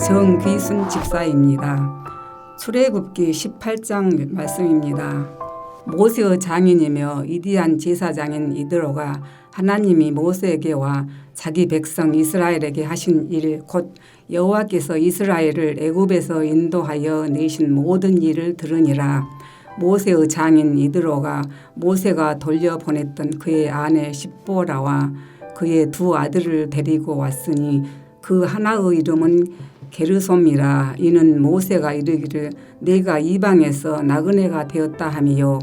정귀순 집사입니다. 출애굽기 18장 말씀입니다. 모세의 장인이며 위대한 제사장인 이드로가 하나님이 모세에게와 자기 백성 이스라엘에게 하신 일 곧 여호와께서 이스라엘을 애굽에서 인도하여 내신 모든 일을 들으니라. 모세의 장인 이드로가 모세가 돌려보냈던 그의 아내 십보라와 그의 두 아들을 데리고 왔으니 그 하나의 이름은 게르솜이라. 이는 모세가 이르기를 내가 이방에서 나그네가 되었다 하미요.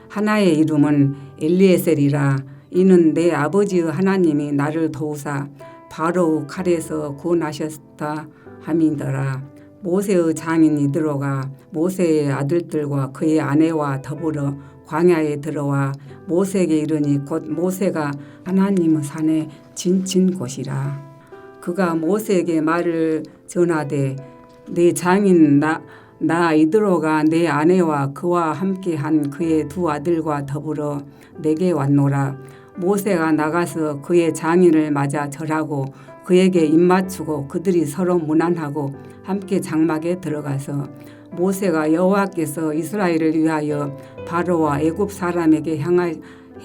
하나의 이름은 엘리에셀이라. 이는 내 아버지의 하나님이 나를 도우사 바로의 칼에서 구원하셨다 함이더라. 모세의 장인 이드로가 모세의 아들들과 그의 아내와 더불어 광야에 들어와 모세에게 이르니 곧 모세가 하나님의 산에 지친 곳이라. 그가 모세에게 말을 전하되 내 장인 나 이드로가 내 아내와 그와 함께한 그의 두 아들과 더불어 내게 왔노라. 모세가 나가서 그의 장인을 맞아 절하고 그에게 입맞추고 그들이 서로 문안하고 함께 장막에 들어가서 모세가 여호와께서 이스라엘을 위하여 바로와 애굽 사람에게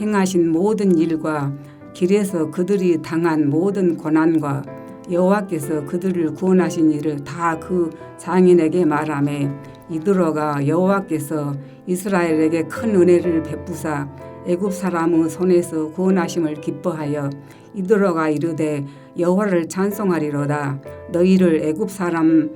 행하신 모든 일과 길에서 그들이 당한 모든 고난과 여호와께서 그들을 구원하신 일을 다 그 장인에게 말하매 이드로가 여호와께서 이스라엘에게 큰 은혜를 베푸사 애굽 사람의 손에서 구원하심을 기뻐하여 이드로가 이르되 여호와를 찬송하리로다. 너희를 애굽 사람의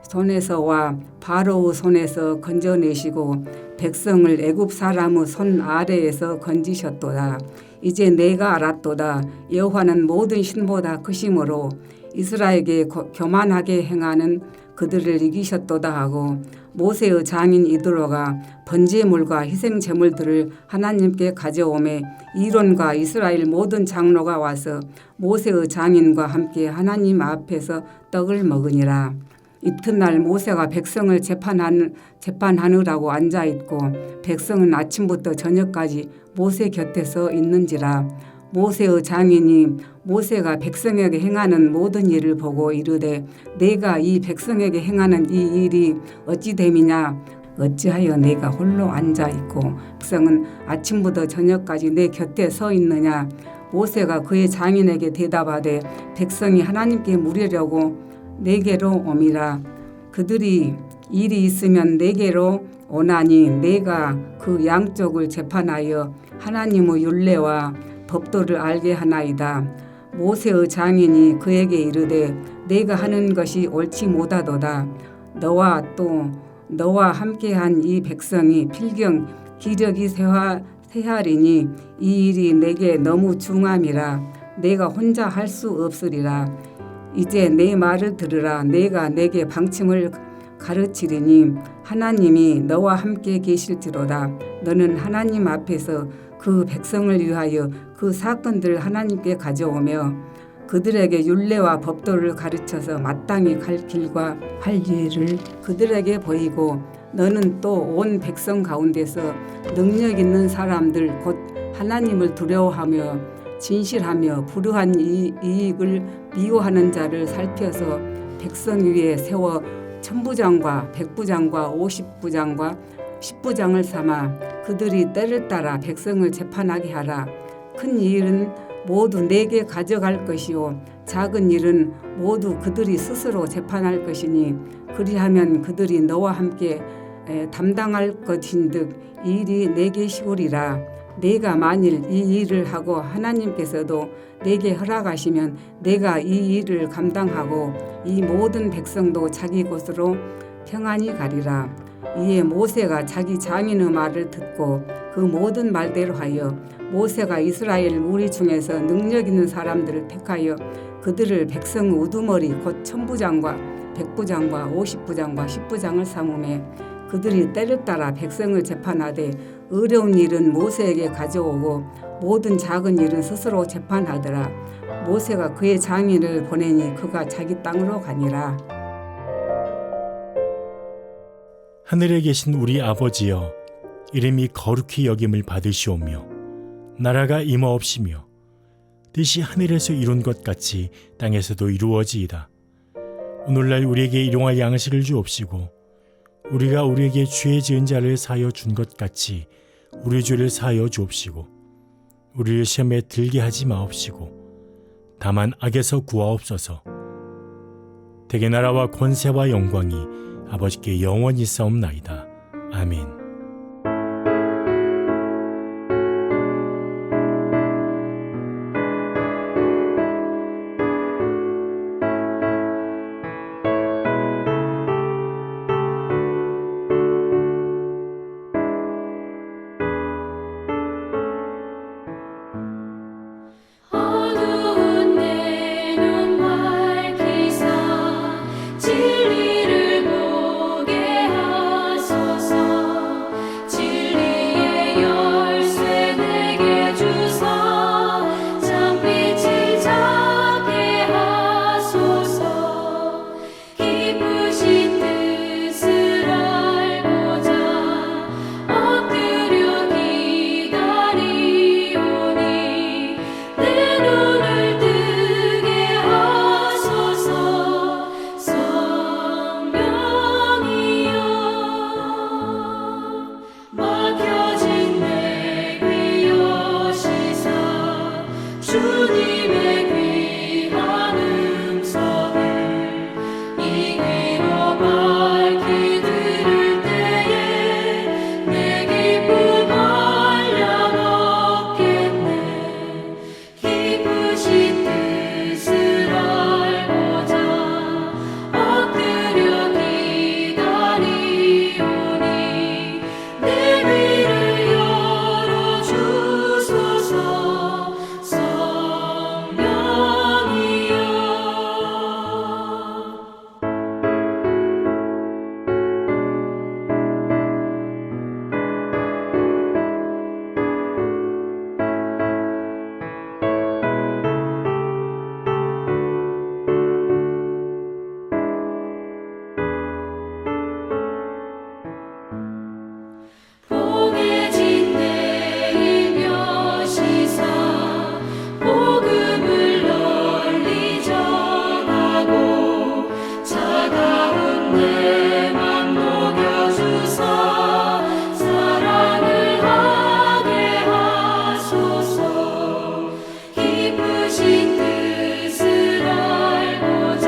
손에서와 바로의 손에서 건져내시고 백성을 애굽 사람의 손 아래에서 건지셨도다. 이제 내가 알았도다. 여호와는 모든 신보다 크심으로 이스라엘에게 교만하게 행하는 그들을 이기셨도다 하고 모세의 장인 이드로가 번제물과 희생제물들을 하나님께 가져오매 이론과 이스라엘 모든 장로가 와서 모세의 장인과 함께 하나님 앞에서 떡을 먹으니라. 이튿날 모세가 백성을 재판하느라고 앉아있고 백성은 아침부터 저녁까지 모세 곁에서 있는지라. 모세의 장인이 모세가 백성에게 행하는 모든 일을 보고 이르되 내가 이 백성에게 행하는 이 일이 어찌 됨이냐. 어찌하여 내가 홀로 앉아있고 백성은 아침부터 저녁까지 내 곁에 서 있느냐. 모세가 그의 장인에게 대답하되 백성이 하나님께 물으려고 내게로 오미라. 그들이 일이 있으면 내게로 오나니 내가 그 양쪽을 재판하여 하나님의 율례와 법도를 알게 하나이다. 모세의 장인이 그에게 이르되 내가 하는 것이 옳지 못하도다. 너와 함께한 이 백성이 필경 기력이 쇠하리니 이 일이 내게 너무 중함이라. 내가 혼자 할 수 없으리라. 이제 내 말을 들으라. 내가 내게 방침을 가르치리니 하나님이 너와 함께 계실지로다. 너는 하나님 앞에서 그 백성을 위하여 그 사건들을 하나님께 가져오며 그들에게 율례와 법도를 가르쳐서 마땅히 갈 길과 할 일을 그들에게 보이고 너는 또 온 백성 가운데서 능력 있는 사람들 곧 하나님을 두려워하며 진실하며 불의한 이익을 미워하는 자를 살펴서 백성 위에 세워 천부장과 백부장과 50부장과 10부장을 삼아 그들이 때를 따라 백성을 재판하게 하라. 큰 일은 모두 내게 가져갈 것이요 작은 일은 모두 그들이 스스로 재판할 것이니 그리하면 그들이 너와 함께 담당할 것인즉 이 일이 내게 쉬우리라. 내가 만일 이 일을 하고 하나님께서도 내게 허락하시면 내가 이 일을 감당하고 이 모든 백성도 자기 곳으로 평안히 가리라. 이에 모세가 자기 장인의 말을 듣고 그 모든 말대로 하여 모세가 이스라엘 무리 중에서 능력 있는 사람들을 택하여 그들을 백성 우두머리 곧 천부장과 백부장과 50부장과 10부장을 삼으매 그들이 때를 따라 백성을 재판하되 어려운 일은 모세에게 가져오고 모든 작은 일은 스스로 재판하더라. 모세가 그의 장인을 보내니 그가 자기 땅으로 가니라. 하늘에 계신 우리 아버지여, 이름이 거룩히 여김을 받으시오며 나라가 임하옵시며 뜻이 하늘에서 이룬 것 같이 땅에서도 이루어지이다. 오늘날 우리에게 일용할 양식을 주옵시고 우리가 우리에게 죄 지은 자를 사하여 준 것 같이 우리 죄를 사하여 주옵시고 우리를 시험에 들게 하지 마옵시고 다만 악에서 구하옵소서. 대개 나라와 권세와 영광이 아버지께 영원히 싸움나이다. 아멘. 어두운 내 눈 밝히사 진리를 보게 하소서. 진리의 열쇠 내게 주사 참빛을 잡게 하소서. 기쁘신 뜻을 알고자 엎드려 기다리오니 내 눈을 뜨게 하소서. 성령이여 막혀진 내 귀 여시사 주님의 귀한 음성을 이 귀로 밝히 들을 때에 내 기쁨 한량 얻겠네. 기쁘신 뜻을 알고자 엎드려 기다리오니 내 귀를 열어주소서. 성령이여 봉해진 내 일며시사 복음을 널리 전하고 차가운 내 맘 녹여주사 사랑을 하게 하소서. 기쁘신 뜻을 알고자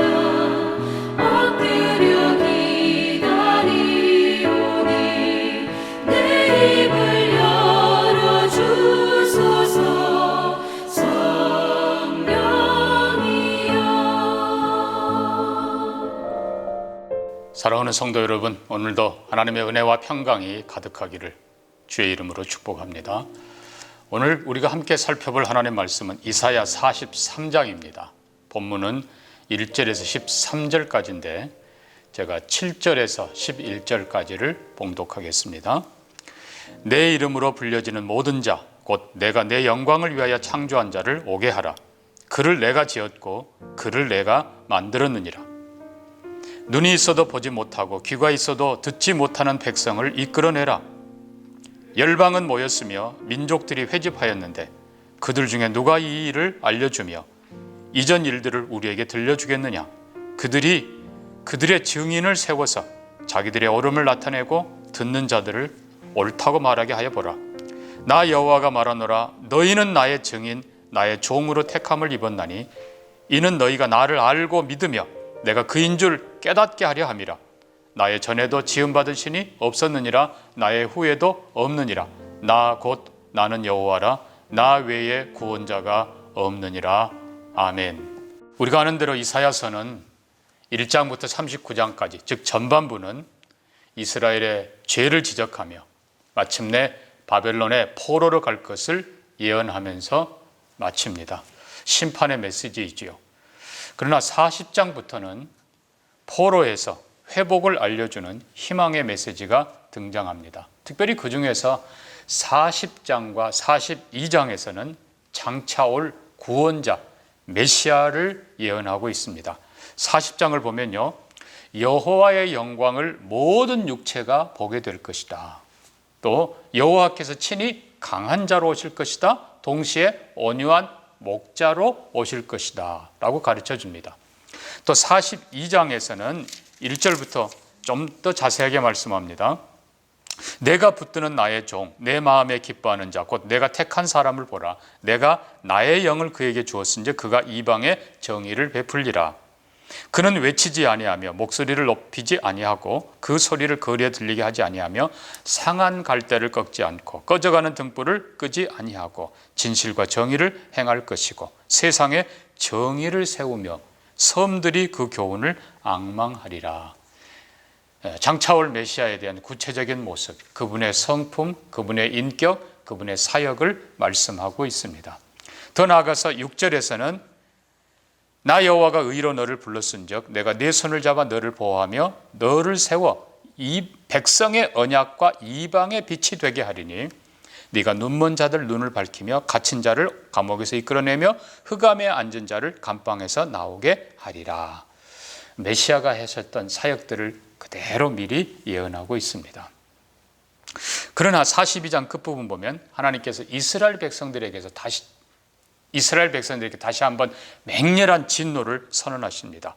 엎드려 기다리오니 내 입을 열어주소서. 성령이여 사랑하는 성도 여러분, 오늘도 하나님의 은혜와 평강이 가득하기를 주의 이름으로 축복합니다. 오늘 우리가 함께 살펴볼 하나님의 말씀은 이사야 43장입니다. 본문은 1절에서 13절까지인데 제가 7절에서 11절까지를 봉독하겠습니다. 내 이름으로 불려지는 모든 자, 곧 내가 내 영광을 위하여 창조한 자를 오게 하라. 그를 내가 지었고 그를 내가 만들었느니라. 눈이 있어도 보지 못하고 귀가 있어도 듣지 못하는 백성을 이끌어내라. 열방은 모였으며 민족들이 회집하였는데 그들 중에 누가 이 일을 알려주며 이전 일들을 우리에게 들려주겠느냐. 그들이 그들의 증인을 세워서 자기들의 옳음을 나타내고 듣는 자들을 옳다고 말하게 하여 보라. 나 여호와가 말하노라. 너희는 나의 증인 나의 종으로 택함을 입었나니 이는 너희가 나를 알고 믿으며 내가 그인 줄 깨닫게 하려 함이라. 나의 전에도 지음받은 신이 없었느니라. 나의 후에도 없느니라. 나 곧 나는 여호와라. 나 외에 구원자가 없느니라. 아멘. 우리가 아는 대로 이사야서는 1장부터 39장까지, 즉 전반부는 이스라엘의 죄를 지적하며 마침내 바벨론의 포로로 갈 것을 예언하면서 마칩니다. 심판의 메시지이지요. 그러나 40장부터는 포로에서 회복을 알려주는 희망의 메시지가 등장합니다. 특별히 그 중에서 40장과 42장에서는 장차 올 구원자 메시아를 예언하고 있습니다. 40장을 보면요, 여호와의 영광을 모든 육체가 보게 될 것이다. 또 여호와께서 친히 강한 자로 오실 것이다. 동시에 온유한 목자로 오실 것이다 라고 가르쳐 줍니다. 또 42장에서는 1절부터 좀 더 자세하게 말씀합니다. 내가 붙드는 나의 종, 내 마음에 기뻐하는 자, 곧 내가 택한 사람을 보라. 내가 나의 영을 그에게 주었은즉 그가 이방에 정의를 베풀리라. 그는 외치지 아니하며 목소리를 높이지 아니하고 그 소리를 거리에 들리게 하지 아니하며 상한 갈대를 꺾지 않고 꺼져가는 등불을 끄지 아니하고 진실과 정의를 행할 것이고 세상에 정의를 세우며 섬들이 그 교훈을 앙망하리라. 장차올 메시아에 대한 구체적인 모습, 그분의 성품, 그분의 인격, 그분의 사역을 말씀하고 있습니다. 더 나아가서 6절에서는 나 여호와가 의로 너를 불렀은즉 내가 네 손을 잡아 너를 보호하며 너를 세워 이 백성의 언약과 이방의 빛이 되게 하리니 네가 눈먼 자들 눈을 밝히며 갇힌 자를 감옥에서 이끌어내며 흑암에 앉은 자를 감방에서 나오게 하리라. 메시아가 하셨던 사역들을 그대로 미리 예언하고 있습니다. 그러나 42장 끝부분 보면 하나님께서 이스라엘 백성들에게 다시 한번 맹렬한 진노를 선언하십니다.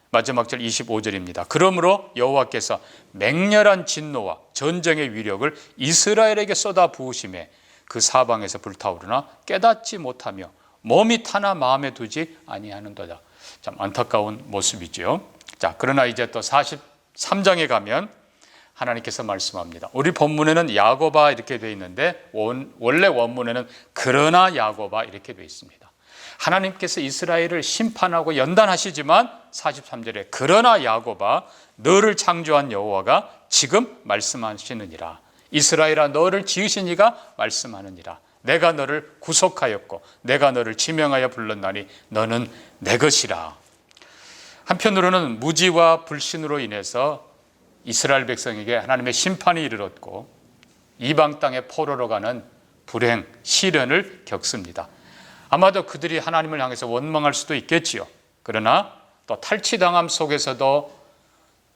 마지막 절 25절입니다. 그러므로 여호와께서 맹렬한 진노와 전쟁의 위력을 이스라엘에게 쏟아 부으심에 그 사방에서 불타오르나 깨닫지 못하며 몸이 타나 마음에 두지 아니하는도다. 참 안타까운 모습이죠. 자, 그러나 이제 또 43장에 가면 하나님께서 말씀합니다. 우리 본문에는 야고바 이렇게 되어 있는데 원래 원문에는 그러나 야고바 이렇게 되어 있습니다. 하나님께서 이스라엘을 심판하고 연단하시지만 43절에 그러나 야고바 너를 창조한 여호와가 지금 말씀하시느니라. 이스라엘아 너를 지으신 이가 말씀하느니라. 내가 너를 구속하였고 내가 너를 지명하여 불렀나니 너는 내 것이라. 한편으로는 무지와 불신으로 인해서 이스라엘 백성에게 하나님의 심판이 이르렀고 이방 땅에 포로로 가는 불행, 시련을 겪습니다. 아마도 그들이 하나님을 향해서 원망할 수도 있겠지요. 그러나 또 탈취당함 속에서도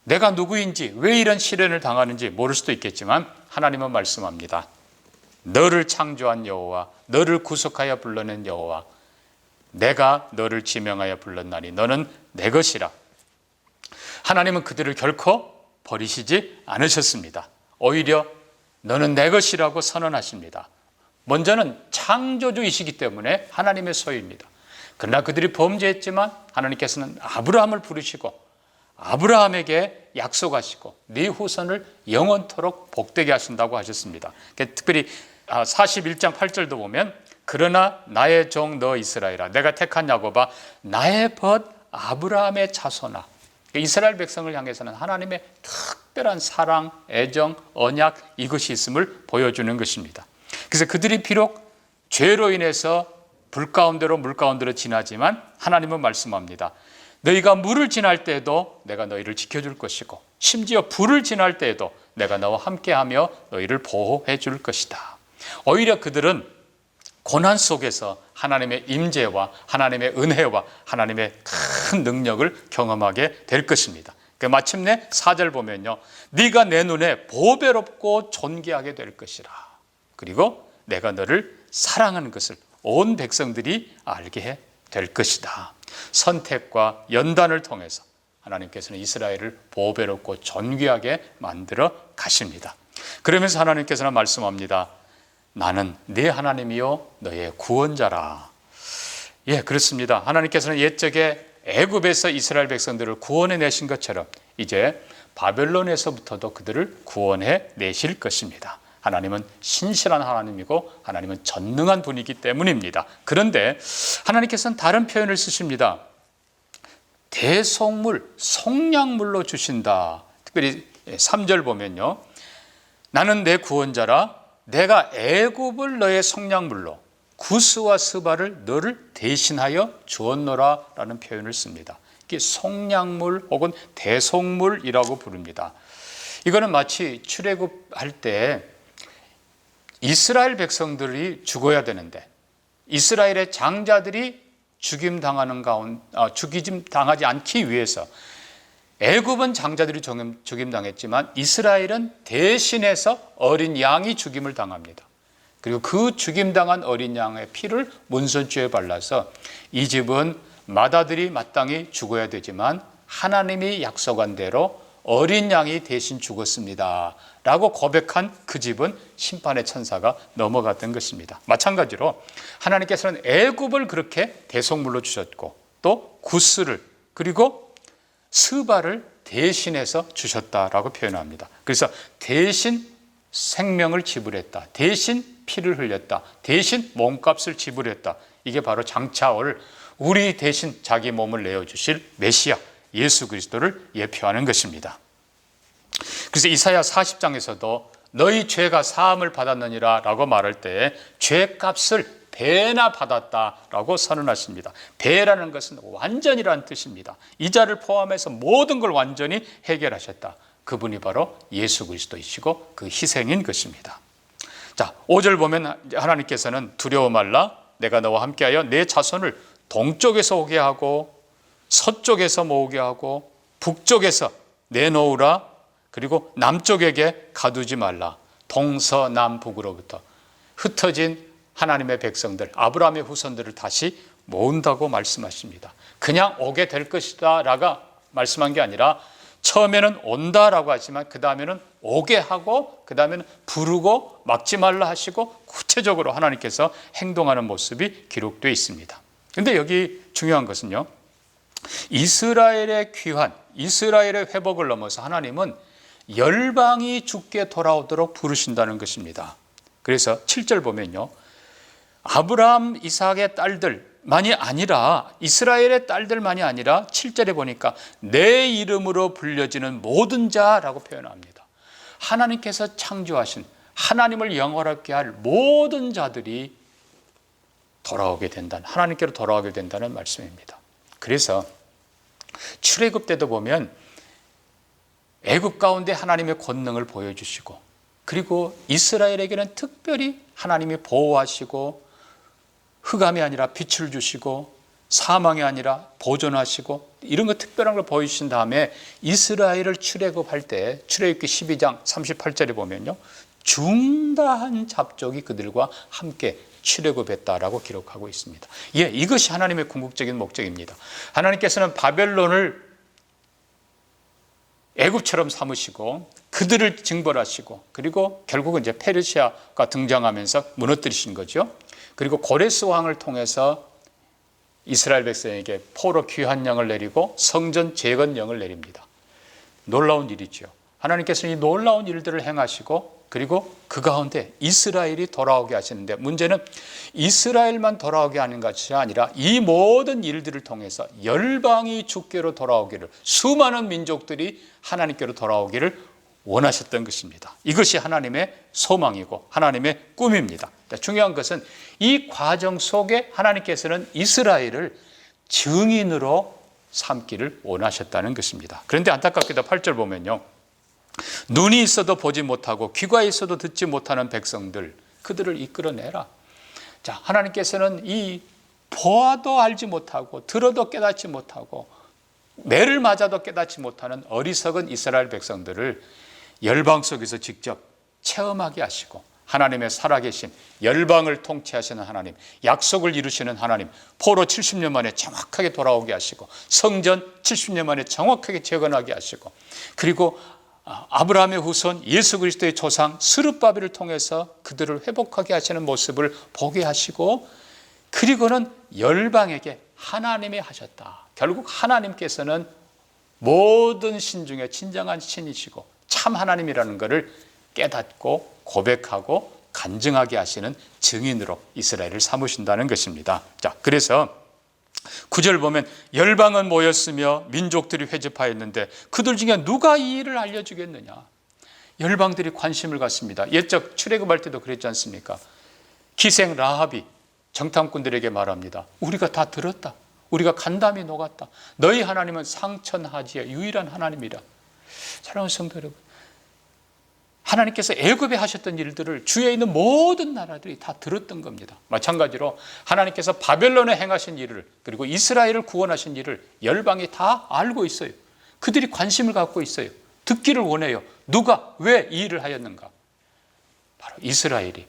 내가 누구인지 왜 이런 시련을 당하는지 모를 수도 있겠지만 하나님은 말씀합니다. 너를 창조한 여호와, 너를 구속하여 불러낸 여호와, 내가 너를 지명하여 불렀나니 너는 내 것이라. 하나님은 그들을 결코 버리시지 않으셨습니다. 오히려 너는 내 것이라고 선언하십니다. 먼저는 창조주이시기 때문에 하나님의 소유입니다. 그러나 그들이 범죄했지만 하나님께서는 아브라함을 부르시고 아브라함에게 약속하시고 네 후손을 영원토록 복되게 하신다고 하셨습니다. 특별히 41장 8절도 보면 그러나 나의 종 너 이스라엘아 내가 택한 야곱아 나의 벗 아브라함의 자손아. 이스라엘 백성을 향해서는 하나님의 특별한 사랑, 애정, 언약 이것이 있음을 보여주는 것입니다. 그래서 그들이 비록 죄로 인해서 불 가운데로 물 가운데로 지나지만 하나님은 말씀합니다. 너희가 물을 지날 때에도 내가 너희를 지켜줄 것이고 심지어 불을 지날 때에도 내가 너와 함께하며 너희를 보호해 줄 것이다. 오히려 그들은 고난 속에서 하나님의 임재와 하나님의 은혜와 하나님의 큰 능력을 경험하게 될 것입니다. 마침내 4절 보면요. 네가 내 눈에 보배롭고 존귀하게 될 것이라. 그리고 내가 너를 사랑하는 것을 온 백성들이 알게 될 것이다. 선택과 연단을 통해서 하나님께서는 이스라엘을 보배롭고 존귀하게 만들어 가십니다. 그러면서 하나님께서는 말씀합니다. 나는 네 하나님이요 너의 구원자라. 예, 그렇습니다. 하나님께서는 옛적에 애굽에서 이스라엘 백성들을 구원해 내신 것처럼 이제 바벨론에서부터도 그들을 구원해 내실 것입니다. 하나님은 신실한 하나님이고 하나님은 전능한 분이기 때문입니다. 그런데 하나님께서는 다른 표현을 쓰십니다. 대속물, 속량물로 주신다. 특별히 3절 보면요. 나는 내 구원자라 내가 애굽을 너의 속량물로 구스와 스바를 너를 대신하여 주었노라 라는 표현을 씁니다. 이게 속량물 혹은 대속물이라고 부릅니다. 이거는 마치 출애굽할 때 이스라엘 백성들이 죽어야 되는데 이스라엘의 장자들이 죽임 당하지 않기 위해서 애굽은 장자들이 죽임 당했지만 이스라엘은 대신해서 어린 양이 죽임을 당합니다. 그리고 그 죽임당한 어린 양의 피를 문선주에 발라서 이 집은 맏아들이 마땅히 죽어야 되지만 하나님이 약속한 대로 어린 양이 대신 죽었습니다 라고 고백한 그 집은 심판의 천사가 넘어갔던 것입니다. 마찬가지로 하나님께서는 애굽을 그렇게 대속물로 주셨고 또 구스를 그리고 스바를 대신해서 주셨다라고 표현합니다. 그래서 대신 생명을 지불했다, 대신 피를 흘렸다, 대신 몸값을 지불했다. 이게 바로 장차 올 우리 대신 자기 몸을 내어주실 메시아 예수 그리스도를 예표하는 것입니다. 그래서 이사야 40장에서도 너희 죄가 사함을 받았느니라 라고 말할 때 죄값을 배나 받았다라고 선언하십니다. 배라는 것은 완전이라는 뜻입니다. 이자를 포함해서 모든 걸 완전히 해결하셨다. 그분이 바로 예수 그리스도이시고 그 희생인 것입니다. 자, 5절 보면 하나님께서는 두려워 말라 내가 너와 함께하여 내 자손을 동쪽에서 오게 하고 서쪽에서 모으게 하고 북쪽에서 내놓으라. 그리고 남쪽에게 가두지 말라. 동서남북으로부터 흩어진 하나님의 백성들, 아브라함의 후손들을 다시 모은다고 말씀하십니다. 그냥 오게 될 것이다 라고 말씀한 게 아니라 처음에는 온다라고 하지만 그 다음에는 오게 하고 그 다음에는 부르고 막지 말라 하시고 구체적으로 하나님께서 행동하는 모습이 기록되어 있습니다. 그런데 여기 중요한 것은요, 이스라엘의 귀환, 이스라엘의 회복을 넘어서 하나님은 열방이 주께 돌아오도록 부르신다는 것입니다. 그래서 7절 보면요, 아브라함, 이삭의 딸들만이 아니라 이스라엘의 딸들만이 아니라 7절에 보니까 내 이름으로 불려지는 모든 자라고 표현합니다. 하나님께서 창조하신 하나님을 영원하게 할 모든 자들이 돌아오게 된다는, 하나님께로 돌아오게 된다는 말씀입니다. 그래서 출애굽 때도 보면 애굽 가운데 하나님의 권능을 보여주시고 그리고 이스라엘에게는 특별히 하나님이 보호하시고 흑암이 아니라 빛을 주시고 사망이 아니라 보존하시고 이런 거 특별한 걸 보여주신 다음에 이스라엘을 출애굽할 때 출애굽기 12장 38절에 보면요, 중다한 잡족이 그들과 함께 출애굽했다라고 기록하고 있습니다. 예, 이것이 하나님의 궁극적인 목적입니다. 하나님께서는 바벨론을 애굽처럼 삼으시고 그들을 징벌하시고 그리고 결국은 이제 페르시아가 등장하면서 무너뜨리신 거죠. 그리고 고레스 왕을 통해서 이스라엘 백성에게 포로 귀환령을 내리고 성전 재건령을 내립니다. 놀라운 일이죠. 하나님께서는 이 놀라운 일들을 행하시고 그리고 그 가운데 이스라엘이 돌아오게 하시는데 문제는 이스라엘만 돌아오게 하는 것이 아니라 이 모든 일들을 통해서 열방이 주께로 돌아오기를, 수많은 민족들이 하나님께로 돌아오기를 원하셨던 것입니다. 이것이 하나님의 소망이고 하나님의 꿈입니다. 중요한 것은 이 과정 속에 하나님께서는 이스라엘을 증인으로 삼기를 원하셨다는 것입니다. 그런데 안타깝게도 8절 보면요, 눈이 있어도 보지 못하고 귀가 있어도 듣지 못하는 백성들, 그들을 이끌어내라. 자, 하나님께서는 이 보아도 알지 못하고 들어도 깨닫지 못하고 매를 맞아도 깨닫지 못하는 어리석은 이스라엘 백성들을 열방 속에서 직접 체험하게 하시고 하나님의 살아계신 열방을 통치하시는 하나님, 약속을 이루시는 하나님, 포로 70년 만에 정확하게 돌아오게 하시고 성전 70년 만에 정확하게 재건하게 하시고 그리고 아브라함의 후손 예수 그리스도의 조상 스룹바벨을 통해서 그들을 회복하게 하시는 모습을 보게 하시고 그리고는 열방에게 하나님이 하셨다. 결국 하나님께서는 모든 신 중에 진정한 신이시고 참 하나님이라는 것을 깨닫고 고백하고 간증하게 하시는 증인으로 이스라엘을 삼으신다는 것입니다. 자, 그래서 9절 보면 열방은 모였으며 민족들이 회집하였는데 그들 중에 누가 이 일을 알려주겠느냐. 열방들이 관심을 갖습니다. 옛적 출애굽할 때도 그랬지 않습니까? 기생 라합이 정탐꾼들에게 말합니다. 우리가 다 들었다. 우리가 간담이 녹았다. 너희 하나님은 상천하지의 유일한 하나님이라. 사랑하는 성도 여러분, 하나님께서 애굽에 하셨던 일들을 주위에 있는 모든 나라들이 다 들었던 겁니다. 마찬가지로 하나님께서 바벨론에 행하신 일을 그리고 이스라엘을 구원하신 일을 열방이 다 알고 있어요. 그들이 관심을 갖고 있어요. 듣기를 원해요. 누가 왜 이 일을 하였는가? 바로 이스라엘이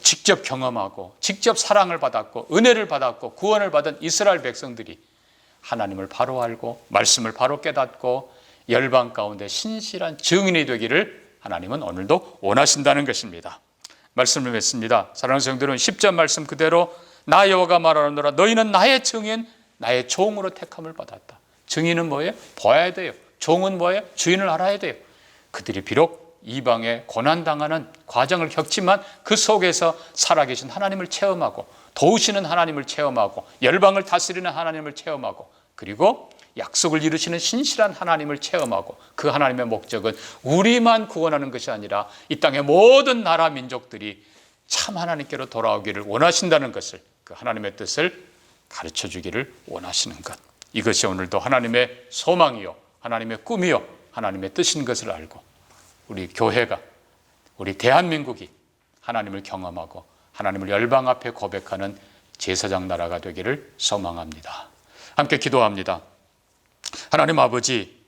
직접 경험하고 직접 사랑을 받았고 은혜를 받았고 구원을 받은 이스라엘 백성들이 하나님을 바로 알고 말씀을 바로 깨닫고 열방 가운데 신실한 증인이 되기를 하나님은 오늘도 원하신다는 것입니다. 말씀을 맺습니다. 사랑하는 성도들은 10절 말씀 그대로 나 여호와가 말하노라 너희는 나의 증인 나의 종으로 택함을 받았다. 증인은 뭐예요? 봐야 돼요. 종은 뭐예요? 주인을 알아야 돼요. 그들이 비록 이방에 고난당하는 과정을 겪지만 그 속에서 살아계신 하나님을 체험하고 도우시는 하나님을 체험하고 열방을 다스리는 하나님을 체험하고 그리고 약속을 이루시는 신실한 하나님을 체험하고 그 하나님의 목적은 우리만 구원하는 것이 아니라 이 땅의 모든 나라 민족들이 참 하나님께로 돌아오기를 원하신다는 것을 그 하나님의 뜻을 가르쳐 주기를 원하시는 것, 이것이 오늘도 하나님의 소망이요 하나님의 꿈이요 하나님의 뜻인 것을 알고 우리 교회가 우리 대한민국이 하나님을 경험하고 하나님을 열방 앞에 고백하는 제사장 나라가 되기를 소망합니다. 함께 기도합니다. 하나님 아버지,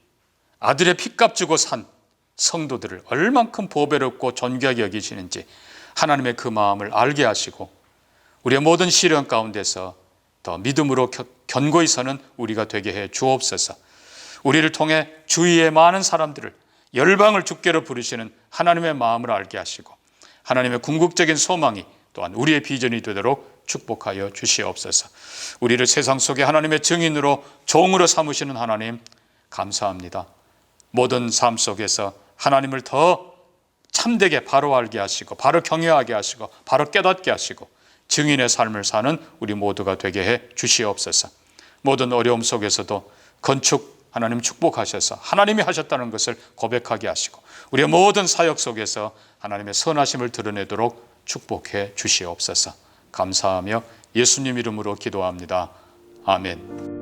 아들의 피값 주고 산 성도들을 얼만큼 보배롭고 존귀하게 여기시는지 하나님의 그 마음을 알게 하시고 우리의 모든 시련 가운데서 더 믿음으로 견고히 서는 우리가 되게 해 주옵소서. 우리를 통해 주위의 많은 사람들을 열방을 주께로 부르시는 하나님의 마음을 알게 하시고 하나님의 궁극적인 소망이 또한 우리의 비전이 되도록 축복하여 주시옵소서. 우리를 세상 속에 하나님의 증인으로 종으로 삼으시는 하나님 감사합니다. 모든 삶 속에서 하나님을 더 참되게 바로 알게 하시고 바로 경외하게 하시고 바로 깨닫게 하시고 증인의 삶을 사는 우리 모두가 되게 해 주시옵소서. 모든 어려움 속에서도 건축 하나님 축복하셔서 하나님이 하셨다는 것을 고백하게 하시고 우리의 모든 사역 속에서 하나님의 선하심을 드러내도록 축복해 주시옵소서. 감사하며 예수님 이름으로 기도합니다. 아멘.